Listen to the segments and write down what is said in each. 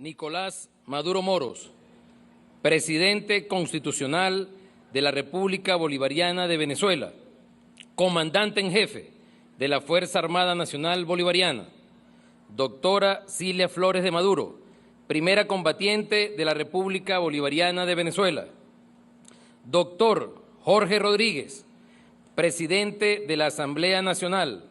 Nicolás Maduro Moros, presidente constitucional de la República Bolivariana de Venezuela, comandante en jefe de la Fuerza Armada Nacional Bolivariana. Doctora Cilia Flores de Maduro, primera combatiente de la República Bolivariana de Venezuela. Doctor Jorge Rodríguez, presidente de la Asamblea Nacional.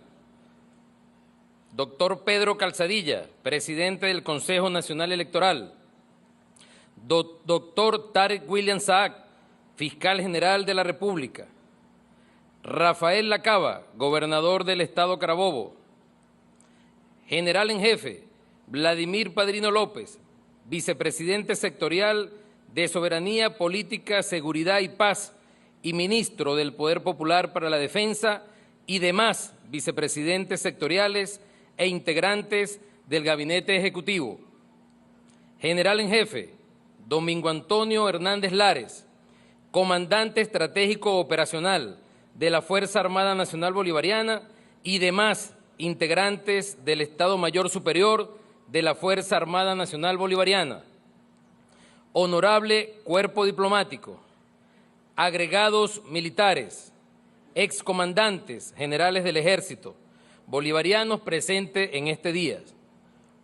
Doctor Pedro Calzadilla, presidente del Consejo Nacional Electoral. Doctor Tarek William Saab, fiscal general de la República. Rafael Lacaba, gobernador del Estado Carabobo. General en jefe, Vladimir Padrino López, vicepresidente sectorial de Soberanía, Política, Seguridad y Paz y ministro del Poder Popular para la Defensa y demás vicepresidentes sectoriales e integrantes del Gabinete Ejecutivo. General en jefe, Domingo Antonio Hernández Lares, comandante estratégico operacional de la Fuerza Armada Nacional Bolivariana y demás integrantes del Estado Mayor Superior de la Fuerza Armada Nacional Bolivariana. Honorable Cuerpo Diplomático, agregados militares, excomandantes generales del Ejército, bolivarianos presentes en este día.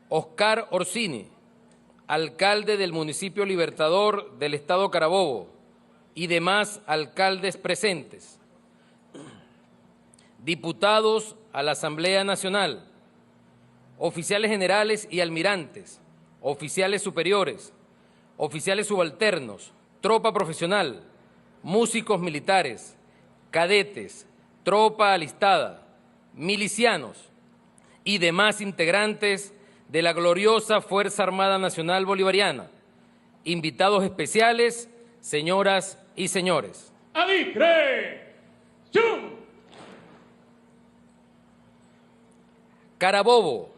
Oscar Orsini, alcalde del municipio Libertador del Estado Carabobo y demás alcaldes presentes. Diputados a la Asamblea Nacional, oficiales generales y almirantes, oficiales superiores, oficiales subalternos, tropa profesional, músicos militares, cadetes, tropa alistada, milicianos y demás integrantes de la gloriosa Fuerza Armada Nacional Bolivariana, invitados especiales, señoras y señores. ¡Adicre! ¡Chum! Carabobo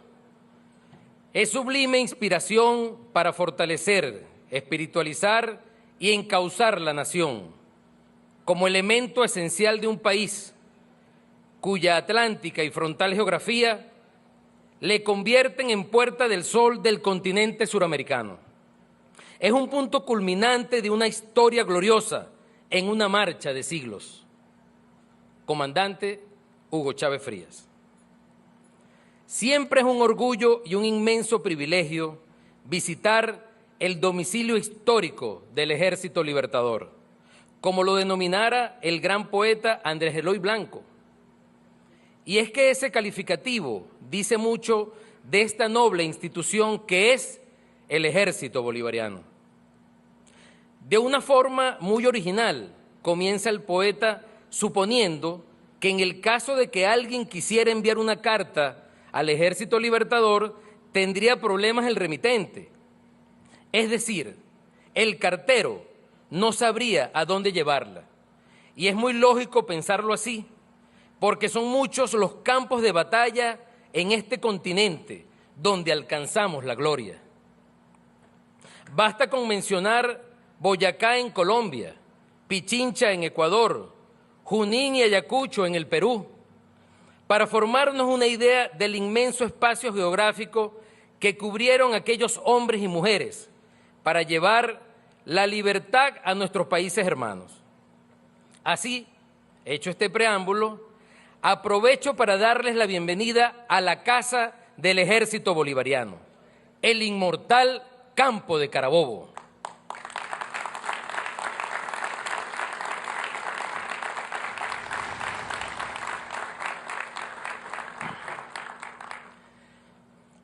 es sublime inspiración para fortalecer, espiritualizar y encauzar la nación como elemento esencial de un país cuya atlántica y frontal geografía le convierten en puerta del sol del continente suramericano. Es un punto culminante de una historia gloriosa en una marcha de siglos. Comandante Hugo Chávez Frías. Siempre es un orgullo y un inmenso privilegio visitar el domicilio histórico del Ejército Libertador, como lo denominara el gran poeta Andrés Eloy Blanco. Y es que ese calificativo dice mucho de esta noble institución que es el Ejército Bolivariano. De una forma muy original comienza el poeta suponiendo que en el caso de que alguien quisiera enviar una carta al Ejército Libertador, tendría problemas el remitente. Es decir, el cartero no sabría a dónde llevarla. Y es muy lógico pensarlo así, porque son muchos los campos de batalla en este continente donde alcanzamos la gloria. Basta con mencionar Boyacá en Colombia, Pichincha en Ecuador, Junín y Ayacucho en el Perú, para formarnos una idea del inmenso espacio geográfico que cubrieron aquellos hombres y mujeres para llevar la libertad a nuestros países hermanos. Así, hecho este preámbulo, aprovecho para darles la bienvenida a la Casa del Ejército Bolivariano, el inmortal Campo de Carabobo.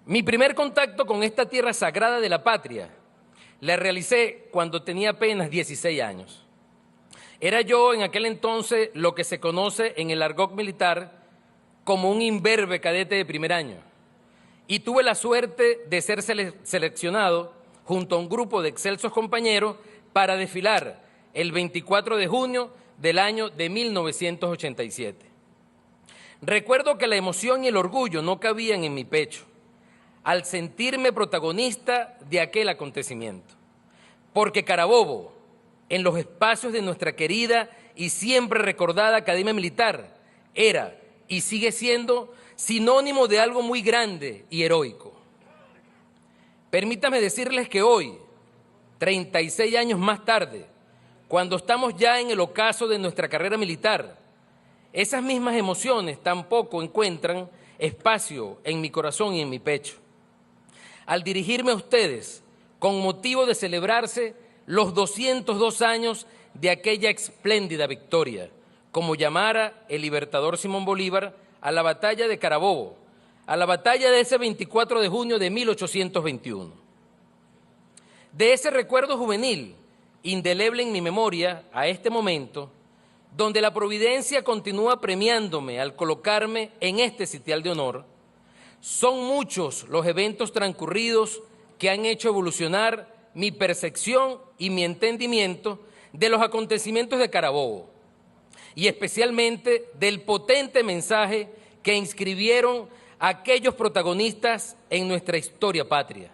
Mi primer contacto con esta tierra sagrada de la patria la realicé cuando tenía apenas 16 años. Era yo en aquel entonces lo que se conoce en el argot militar como un imberbe cadete de primer año y tuve la suerte de ser seleccionado junto a un grupo de excelsos compañeros para desfilar el 24 de junio del año de 1987. Recuerdo que la emoción y el orgullo no cabían en mi pecho al sentirme protagonista de aquel acontecimiento. Porque Carabobo, en los espacios de nuestra querida y siempre recordada Academia Militar, era y sigue siendo sinónimo de algo muy grande y heroico. Permítame decirles que hoy, 36 años más tarde, cuando estamos ya en el ocaso de nuestra carrera militar, esas mismas emociones tampoco encuentran espacio en mi corazón y en mi pecho. Al dirigirme a ustedes, con motivo de celebrarse los 202 años de aquella espléndida victoria, como llamara el libertador Simón Bolívar a la batalla de Carabobo, a la batalla de ese 24 de junio de 1821. De ese recuerdo juvenil, indeleble en mi memoria a este momento, donde la providencia continúa premiándome al colocarme en este sitial de honor, son muchos los eventos transcurridos que han hecho evolucionar mi percepción y mi entendimiento de los acontecimientos de Carabobo, y especialmente del potente mensaje que inscribieron aquellos protagonistas en nuestra historia patria.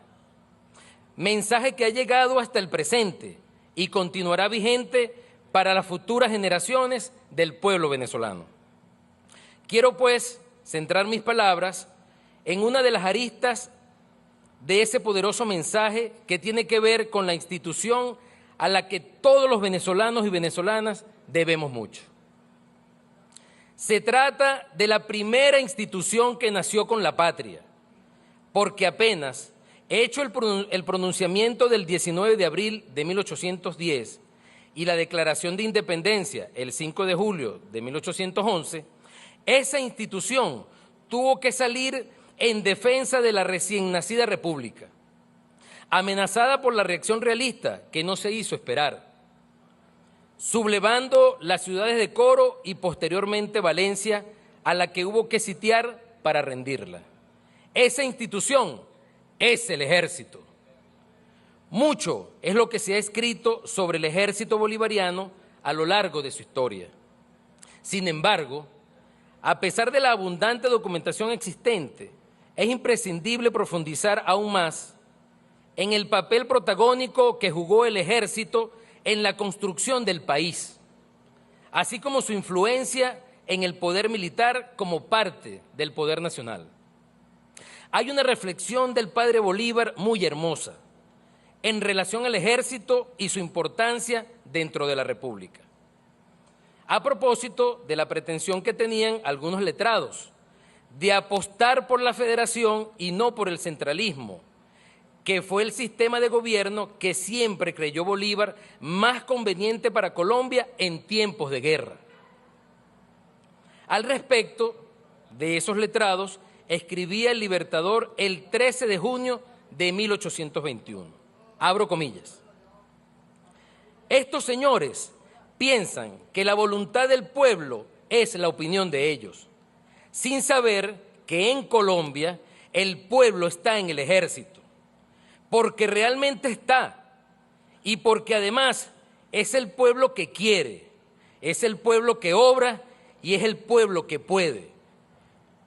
Mensaje que ha llegado hasta el presente y continuará vigente para las futuras generaciones del pueblo venezolano. Quiero, pues, centrar mis palabras en una de las aristas de ese poderoso mensaje que tiene que ver con la institución a la que todos los venezolanos y venezolanas debemos mucho. Se trata de la primera institución que nació con la patria, porque apenas hecho el pronunciamiento del 19 de abril de 1810 y la Declaración de Independencia el 5 de julio de 1811, esa institución tuvo que salir en defensa de la recién nacida república, amenazada por la reacción realista que no se hizo esperar, sublevando las ciudades de Coro y posteriormente Valencia, a la que hubo que sitiar para rendirla. Esa institución es el ejército. Mucho es lo que se ha escrito sobre el ejército bolivariano a lo largo de su historia. Sin embargo, a pesar de la abundante documentación existente, es imprescindible profundizar aún más en el papel protagónico que jugó el ejército en la construcción del país, así como su influencia en el poder militar como parte del poder nacional. Hay una reflexión del padre Bolívar muy hermosa en relación al ejército y su importancia dentro de la República. A propósito de la pretensión que tenían algunos letrados de apostar por la federación y no por el centralismo, que fue el sistema de gobierno que siempre creyó Bolívar más conveniente para Colombia en tiempos de guerra. Al respecto de esos letrados, escribía el Libertador el 13 de junio de 1821. Abro comillas. Estos señores piensan que la voluntad del pueblo es la opinión de ellos, sin saber que en Colombia el pueblo está en el ejército, porque realmente está, y porque además es el pueblo que quiere, es el pueblo que obra y es el pueblo que puede.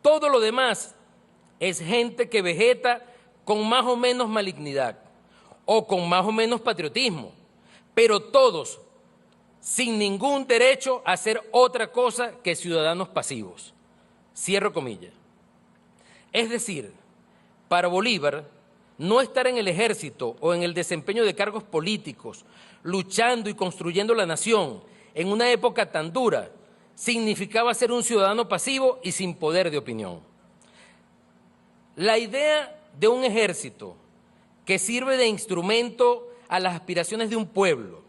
Todo lo demás es gente que vegeta con más o menos malignidad o con más o menos patriotismo, pero todos sin ningún derecho a hacer otra cosa que ciudadanos pasivos. Cierro comillas. Es decir, para Bolívar, no estar en el ejército o en el desempeño de cargos políticos, luchando y construyendo la nación en una época tan dura, significaba ser un ciudadano pasivo y sin poder de opinión. La idea de un ejército que sirve de instrumento a las aspiraciones de un pueblo,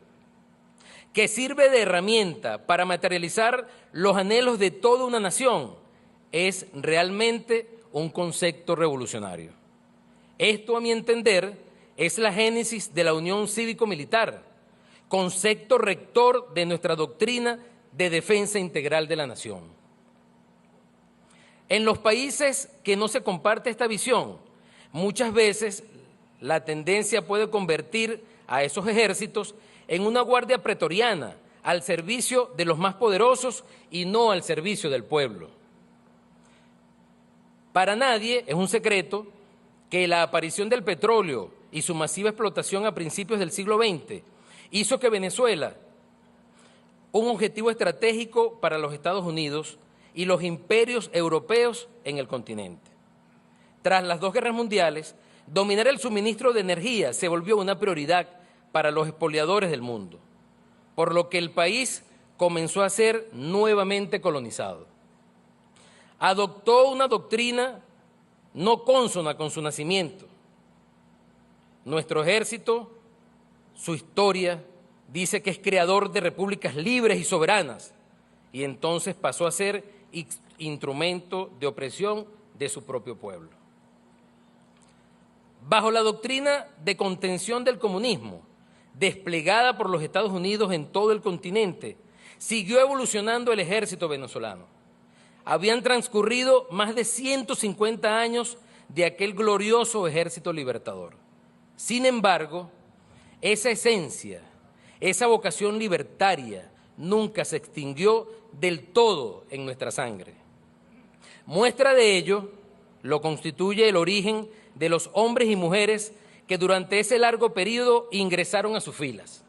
que sirve de herramienta para materializar los anhelos de toda una nación, es realmente un concepto revolucionario. Esto, a mi entender, es la génesis de la Unión Cívico-Militar, concepto rector de nuestra doctrina de defensa integral de la nación. En los países que no se comparte esta visión, muchas veces la tendencia puede convertir a esos ejércitos en una guardia pretoriana al servicio de los más poderosos y no al servicio del pueblo. Para nadie es un secreto que la aparición del petróleo y su masiva explotación a principios del siglo XX hizo que Venezuela, un objetivo estratégico para los Estados Unidos y los imperios europeos en el continente. Tras las dos guerras mundiales, dominar el suministro de energía se volvió una prioridad para los expoliadores del mundo, por lo que el país comenzó a ser nuevamente colonizado. Adoptó una doctrina no consona con su nacimiento. Nuestro ejército, su historia, dice que es creador de repúblicas libres y soberanas, y entonces pasó a ser instrumento de opresión de su propio pueblo. Bajo la doctrina de contención del comunismo, desplegada por los Estados Unidos en todo el continente, siguió evolucionando el ejército venezolano. Habían transcurrido más de 150 años de aquel glorioso ejército libertador. Sin embargo, esa esencia, esa vocación libertaria, nunca se extinguió del todo en nuestra sangre. Muestra de ello lo constituye el origen de los hombres y mujeres que durante ese largo periodo ingresaron a sus filas.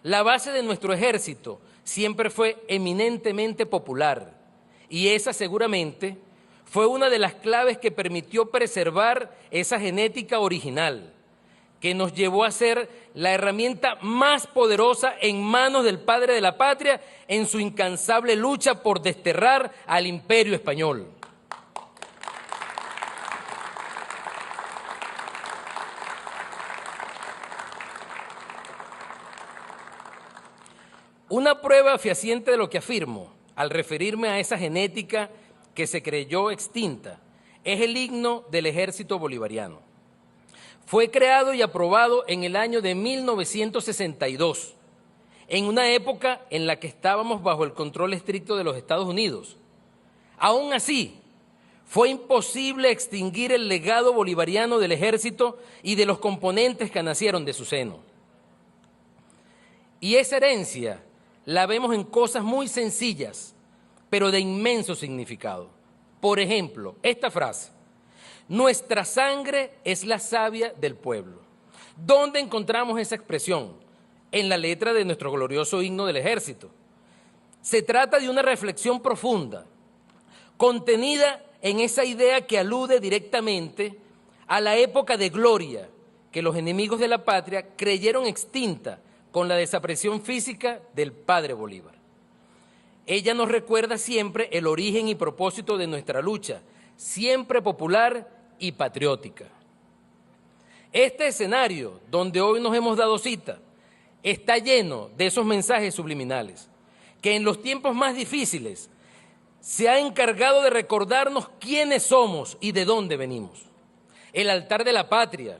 La base de nuestro ejército siempre fue eminentemente popular, y esa seguramente fue una de las claves que permitió preservar esa genética original, que nos llevó a ser la herramienta más poderosa en manos del padre de la patria en su incansable lucha por desterrar al imperio español. Una prueba fehaciente de lo que afirmo, al referirme a esa genética que se creyó extinta, es el himno del Ejército Bolivariano. Fue creado y aprobado en el año de 1962, en una época en la que estábamos bajo el control estricto de los Estados Unidos. Aún así, fue imposible extinguir el legado bolivariano del ejército y de los componentes que nacieron de su seno. Y esa herencia la vemos en cosas muy sencillas, pero de inmenso significado. Por ejemplo, esta frase: nuestra sangre es la savia del pueblo. ¿Dónde encontramos esa expresión? En la letra de nuestro glorioso himno del ejército. Se trata de una reflexión profunda, contenida en esa idea que alude directamente a la época de gloria que los enemigos de la patria creyeron extinta con la desaparición física del padre Bolívar. Ella nos recuerda siempre el origen y propósito de nuestra lucha, siempre popular y patriótica. Este escenario, donde hoy nos hemos dado cita, está lleno de esos mensajes subliminales, que en los tiempos más difíciles se ha encargado de recordarnos quiénes somos y de dónde venimos. El altar de la patria,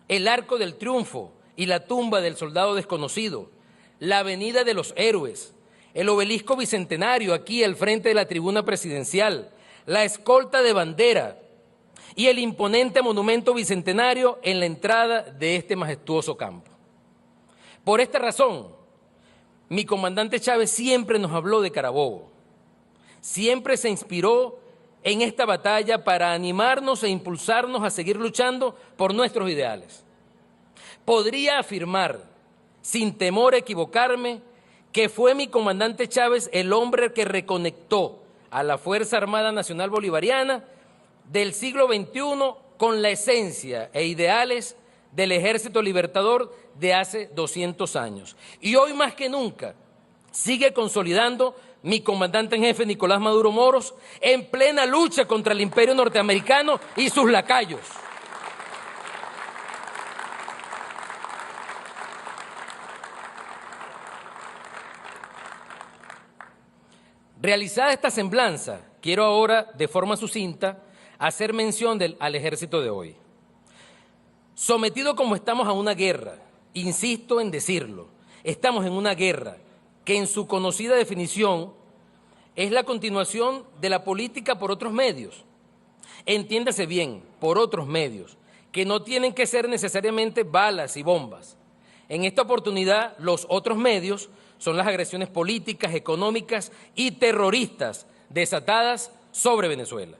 el arco del triunfo y la tumba del soldado desconocido, la avenida de los héroes, el obelisco bicentenario aquí al frente de la tribuna presidencial, la escolta de bandera y el imponente monumento bicentenario en la entrada de este majestuoso campo. Por esta razón, mi comandante Chávez siempre nos habló de Carabobo, siempre se inspiró en esta batalla para animarnos e impulsarnos a seguir luchando por nuestros ideales. Podría afirmar, sin temor a equivocarme, que fue mi comandante Chávez el hombre que reconectó a la Fuerza Armada Nacional Bolivariana del siglo XXI con la esencia e ideales del Ejército Libertador de hace 200 años. Y hoy más que nunca sigue consolidando mi comandante en jefe Nicolás Maduro Moros en plena lucha contra el imperio norteamericano y sus lacayos. Realizada esta semblanza, quiero ahora, de forma sucinta, hacer mención al ejército de hoy. Sometido como estamos a una guerra, insisto en decirlo, estamos en una guerra que en su conocida definición es la continuación de la política por otros medios. Entiéndase bien, por otros medios, que no tienen que ser necesariamente balas y bombas. En esta oportunidad, los otros medios son las agresiones políticas, económicas y terroristas desatadas sobre Venezuela.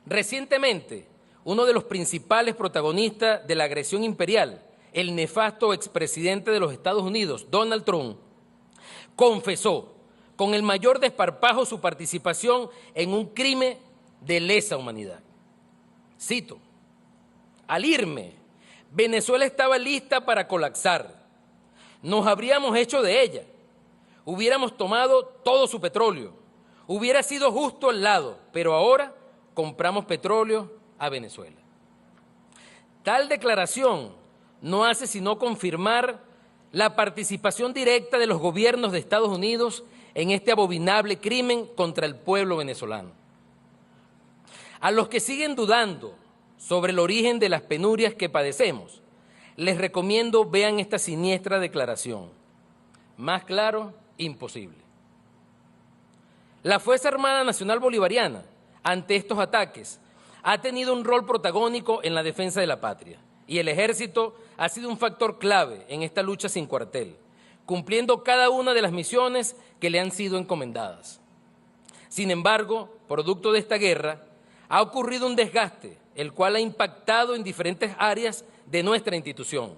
Recientemente, uno de los principales protagonistas de la agresión imperial, el nefasto expresidente de los Estados Unidos, Donald Trump, confesó con el mayor desparpajo su participación en un crimen de lesa humanidad. Cito: al irme, Venezuela estaba lista para colapsar. Nos habríamos hecho de ella. Hubiéramos tomado todo su petróleo. Hubiera sido justo al lado, pero ahora compramos petróleo a Venezuela. Tal declaración no hace sino confirmar la participación directa de los gobiernos de Estados Unidos en este abominable crimen contra el pueblo venezolano. A los que siguen dudando sobre el origen de las penurias que padecemos, les recomiendo vean esta siniestra declaración. Más claro, imposible. La Fuerza Armada Nacional Bolivariana, ante estos ataques, ha tenido un rol protagónico en la defensa de la patria, y el Ejército ha sido un factor clave en esta lucha sin cuartel, cumpliendo cada una de las misiones que le han sido encomendadas. Sin embargo, producto de esta guerra, ha ocurrido un desgaste, el cual ha impactado en diferentes áreas de nuestra institución,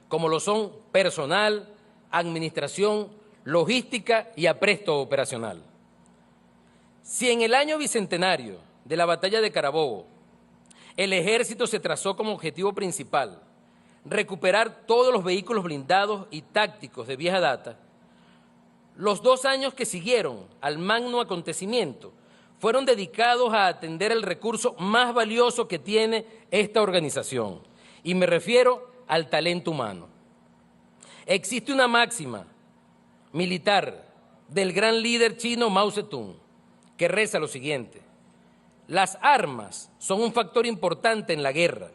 como lo son personal, administración, logística y apresto operacional. Si en el año bicentenario de la batalla de Carabobo, el Ejército se trazó como objetivo principal recuperar todos los vehículos blindados y tácticos de vieja data, los 2 años que siguieron al magno acontecimiento fueron dedicados a atender el recurso más valioso que tiene esta organización, y me refiero al talento humano. Existe una máxima militar del gran líder chino Mao Zedong que reza lo siguiente: las armas son un factor importante en la guerra,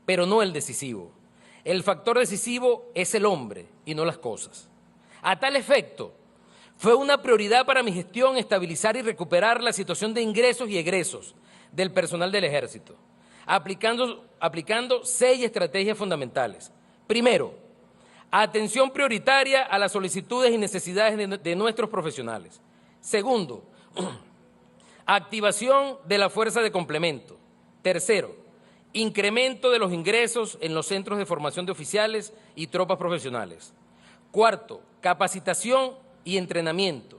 pero no el decisivo. El factor decisivo es el hombre y no las cosas. A tal efecto, fue una prioridad para mi gestión estabilizar y recuperar la situación de ingresos y egresos del personal del Ejército, aplicando 6 estrategias fundamentales. Primero, atención prioritaria a las solicitudes y necesidades de nuestros profesionales. Segundo, activación de la fuerza de complemento. Tercero, incremento de los ingresos en los centros de formación de oficiales y tropas profesionales. Cuarto, capacitación y entrenamiento.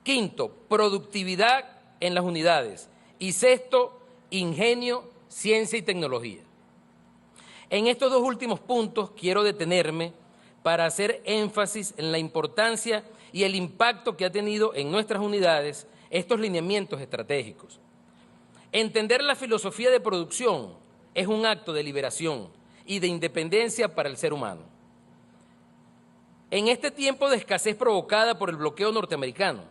Quinto, productividad en las unidades. Y sexto, ingenio, ciencia y tecnología. En estos 2 últimos puntos quiero detenerme para hacer énfasis en la importancia y el impacto que ha tenido en nuestras unidades estos lineamientos estratégicos. Entender la filosofía de producción es un acto de liberación y de independencia para el ser humano. En este tiempo de escasez provocada por el bloqueo norteamericano,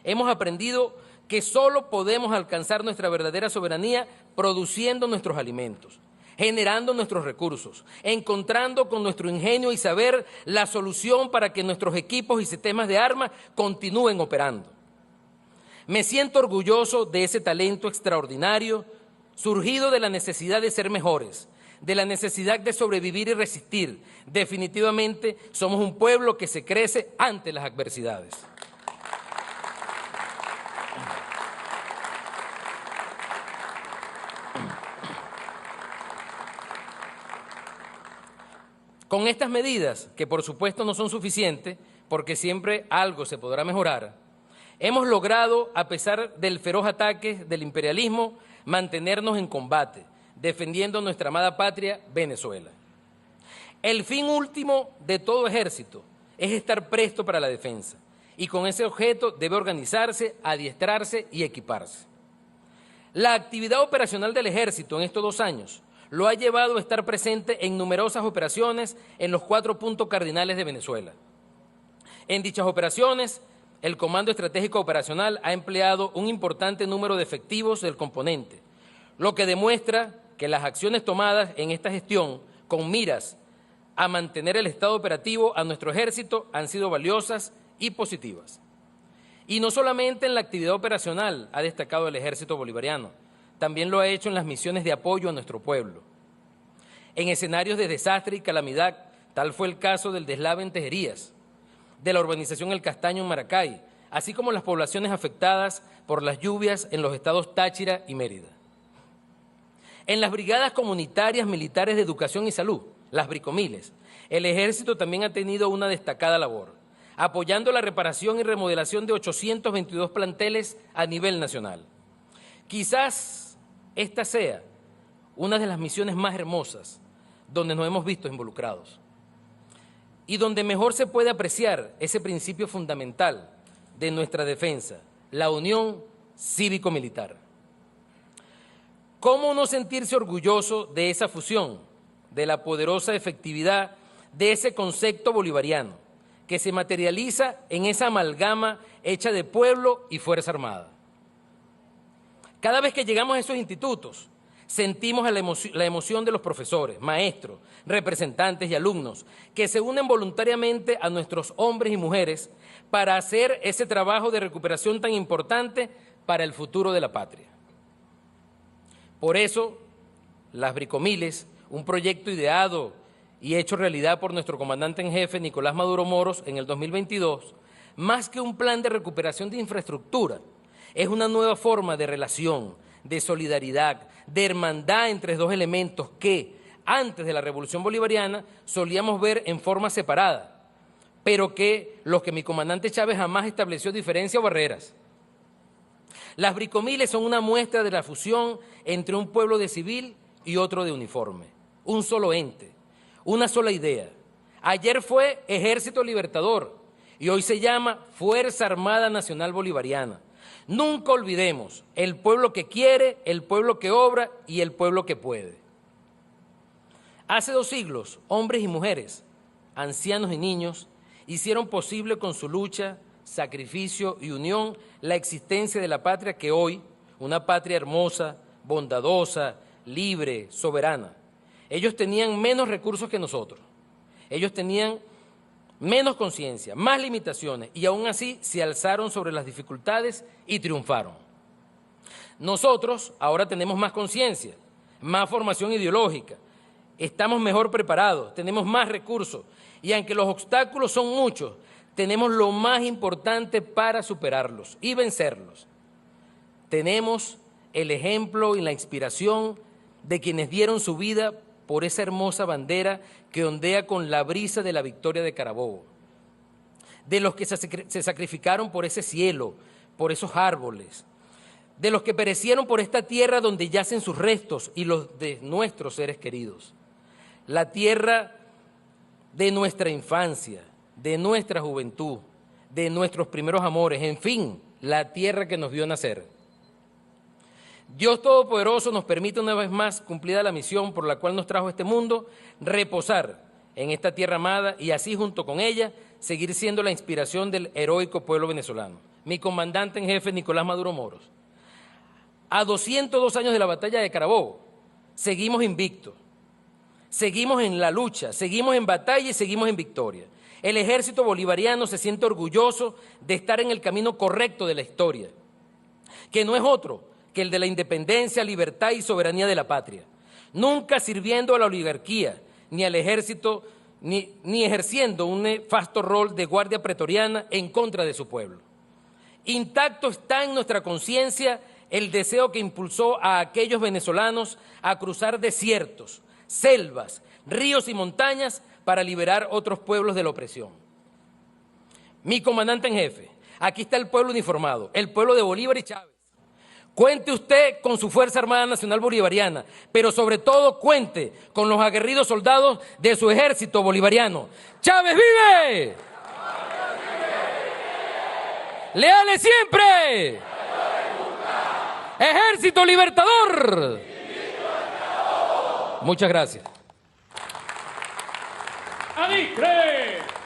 hemos aprendido que solo podemos alcanzar nuestra verdadera soberanía produciendo nuestros alimentos, generando nuestros recursos, encontrando con nuestro ingenio y saber la solución para que nuestros equipos y sistemas de armas continúen operando. Me siento orgulloso de ese talento extraordinario surgido de la necesidad de ser mejores, de la necesidad de sobrevivir y resistir. Definitivamente somos un pueblo que se crece ante las adversidades. Con estas medidas, que por supuesto no son suficientes, porque siempre algo se podrá mejorar, hemos logrado, a pesar del feroz ataque del imperialismo, mantenernos en combate, defendiendo nuestra amada patria, Venezuela. El fin último de todo ejército es estar presto para la defensa, y con ese objeto debe organizarse, adiestrarse y equiparse. La actividad operacional del ejército en estos 2 años lo ha llevado a estar presente en numerosas operaciones en los 4 puntos cardinales de Venezuela. En dichas operaciones, el Comando Estratégico Operacional ha empleado un importante número de efectivos del componente, lo que demuestra que las acciones tomadas en esta gestión con miras a mantener el estado operativo a nuestro ejército han sido valiosas y positivas. Y no solamente en la actividad operacional ha destacado el Ejército Bolivariano, también lo ha hecho en las misiones de apoyo a nuestro pueblo. En escenarios de desastre y calamidad, tal fue el caso del deslave en Tejerías, de la urbanización El Castaño en Maracay, así como las poblaciones afectadas por las lluvias en los estados Táchira y Mérida. En las brigadas comunitarias militares de educación y salud, las bricomiles, el Ejército también ha tenido una destacada labor, apoyando la reparación y remodelación de 822 planteles a nivel nacional. Quizás esta sea una de las misiones más hermosas donde nos hemos visto involucrados y donde mejor se puede apreciar ese principio fundamental de nuestra defensa, la unión cívico-militar. ¿Cómo no sentirse orgulloso de esa fusión, de la poderosa efectividad de ese concepto bolivariano que se materializa en esa amalgama hecha de pueblo y Fuerza Armada? Cada vez que llegamos a esos institutos, sentimos la emoción de los profesores, maestros, representantes y alumnos que se unen voluntariamente a nuestros hombres y mujeres para hacer ese trabajo de recuperación tan importante para el futuro de la patria. Por eso, las Bricomiles, un proyecto ideado y hecho realidad por nuestro comandante en jefe, Nicolás Maduro Moros, en el 2022, más que un plan de recuperación de infraestructura, es una nueva forma de relación, de solidaridad, de hermandad entre dos elementos que, antes de la Revolución Bolivariana, solíamos ver en forma separada, pero que mi comandante Chávez jamás estableció diferencia o barreras. Las Bricomiles son una muestra de la fusión entre un pueblo de civil y otro de uniforme, un solo ente, una sola idea. Ayer fue Ejército Libertador y hoy se llama Fuerza Armada Nacional Bolivariana. Nunca olvidemos el pueblo que quiere, el pueblo que obra y el pueblo que puede. Hace 2 siglos, hombres y mujeres, ancianos y niños, hicieron posible con su lucha, sacrificio y unión la existencia de la patria que hoy, una patria hermosa, bondadosa, libre, soberana. Ellos tenían menos recursos que nosotros, ellos tenían menos conciencia, más limitaciones y aún así se alzaron sobre las dificultades y triunfaron. Nosotros ahora tenemos más conciencia, más formación ideológica, estamos mejor preparados, tenemos más recursos y aunque los obstáculos son muchos, tenemos lo más importante para superarlos y vencerlos. Tenemos el ejemplo y la inspiración de quienes dieron su vida por esa hermosa bandera que ondea con la brisa de la victoria de Carabobo, de los que se sacrificaron por ese cielo, por esos árboles, de los que perecieron por esta tierra donde yacen sus restos y los de nuestros seres queridos, la tierra de nuestra infancia, de nuestra juventud, de nuestros primeros amores, en fin, la tierra que nos vio nacer. Dios Todopoderoso nos permite una vez más, cumplida la misión por la cual nos trajo a este mundo, reposar en esta tierra amada y así junto con ella seguir siendo la inspiración del heroico pueblo venezolano. Mi comandante en jefe, Nicolás Maduro Moros. A 202 años de la batalla de Carabobo, seguimos invictos, seguimos en la lucha, seguimos en batalla y seguimos en victoria. El ejército bolivariano se siente orgulloso de estar en el camino correcto de la historia, que no es otro que el de la independencia, libertad y soberanía de la patria, nunca sirviendo a la oligarquía, ni al ejército, ni ejerciendo un nefasto rol de guardia pretoriana en contra de su pueblo. Intacto está en nuestra conciencia el deseo que impulsó a aquellos venezolanos a cruzar desiertos, selvas, ríos y montañas para liberar otros pueblos de la opresión. Mi comandante en jefe, aquí está el pueblo uniformado, el pueblo de Bolívar y Chávez. Cuente usted con su Fuerza Armada Nacional Bolivariana, pero sobre todo cuente con los aguerridos soldados de su ejército bolivariano. ¡Chávez vive! ¡Leales siempre! ¡Ejército Libertador! Muchas gracias. ¡Adicre!